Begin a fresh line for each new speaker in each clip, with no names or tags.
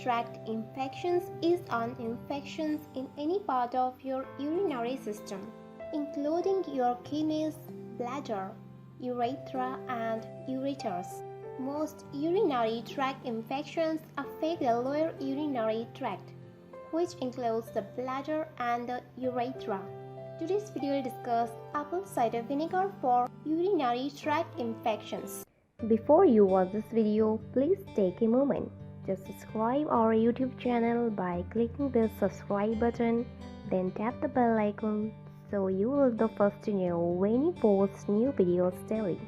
tract infections is an infections in any part of your urinary system, including your kidneys, bladder, urethra, and ureters. Most urinary tract infections affect the lower urinary tract, which includes the bladder and the urethra. Today's video will discuss apple cider vinegar for urinary tract infections. Before you watch this video, please take a moment. Just subscribe our YouTube channel by clicking the subscribe button, then tap the bell icon so you will be the first to know when we post new videos daily.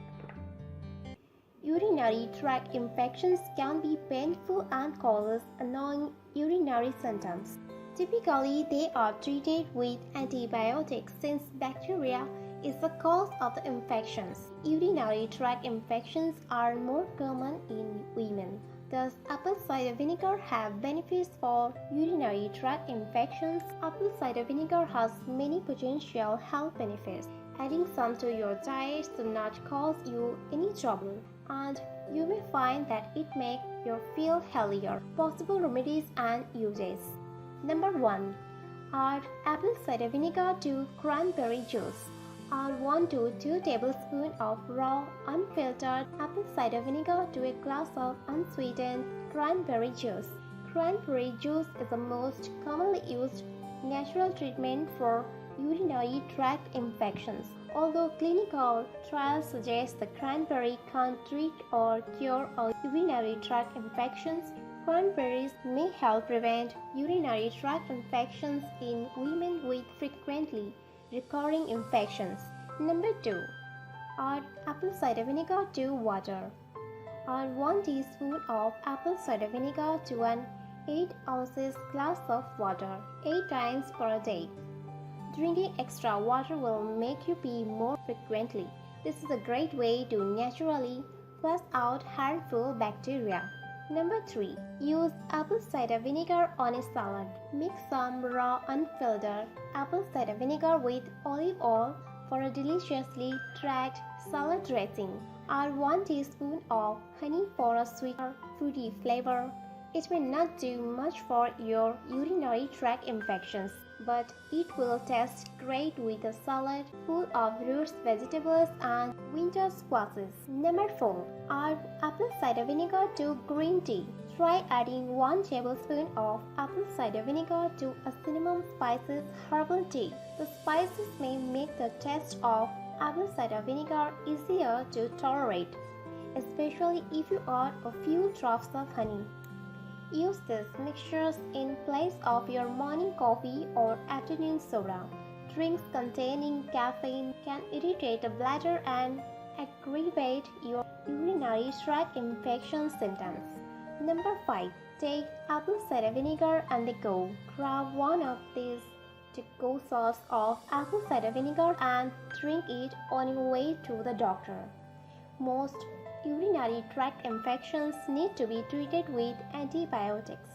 Urinary tract infections can be painful and cause annoying urinary symptoms. Typically, they are treated with antibiotics since bacteria is the cause of the infections. Urinary tract infections are more common in women. Does apple cider vinegar have benefits for urinary tract infections? Apple cider vinegar has many potential health benefits. Adding some to your diet should not cause you any trouble, and you may find that it makes you feel healthier. Possible remedies and uses. Number 1. Add apple cider vinegar to cranberry juice. Add 1 to 2 tablespoons of raw, unfiltered apple cider vinegar to a glass of unsweetened cranberry juice. Cranberry juice is the most commonly used natural treatment for urinary tract infections. Although clinical trials suggest the cranberry can't treat or cure all urinary tract infections, cranberries may help prevent urinary tract infections in women with frequently recurring infections. Number 2. Add apple cider vinegar to water. Add 1 teaspoon of apple cider vinegar to an 8 ounces glass of water 8 times per day. Drinking extra water will make you pee more frequently. This is a great way to naturally flush out harmful bacteria. Number 3. Use apple cider vinegar on a salad. Mix some raw unfiltered apple cider vinegar with olive oil for a deliciously tracked salad dressing. Add 1 teaspoon of honey for a sweeter, fruity flavor. It may not do much for your urinary tract infections, but it will taste great with a salad full of roots, vegetables, and winter squashes. Number 4. Add apple cider vinegar to green tea. Try adding 1 tablespoon of apple cider vinegar to a cinnamon spices herbal tea. The spices may make the taste of apple cider vinegar easier to tolerate, especially if you add a few drops of honey. Use these mixtures in place of your morning coffee or afternoon soda. Drinks containing caffeine can irritate the bladder and aggravate your urinary tract infection symptoms. Number 5. Take apple cider vinegar and go. Grab 1 of these to-go shots of apple cider vinegar and drink it on your way to the doctor. Most urinary tract infections need to be treated with antibiotics.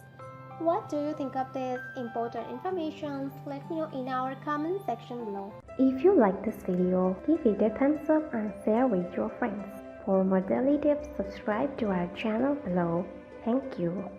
What do you think of this important information? Let me know in our comment section below. If you like this video, give it a thumbs up and share with your friends. For more daily tips, subscribe to our channel below. Thank you.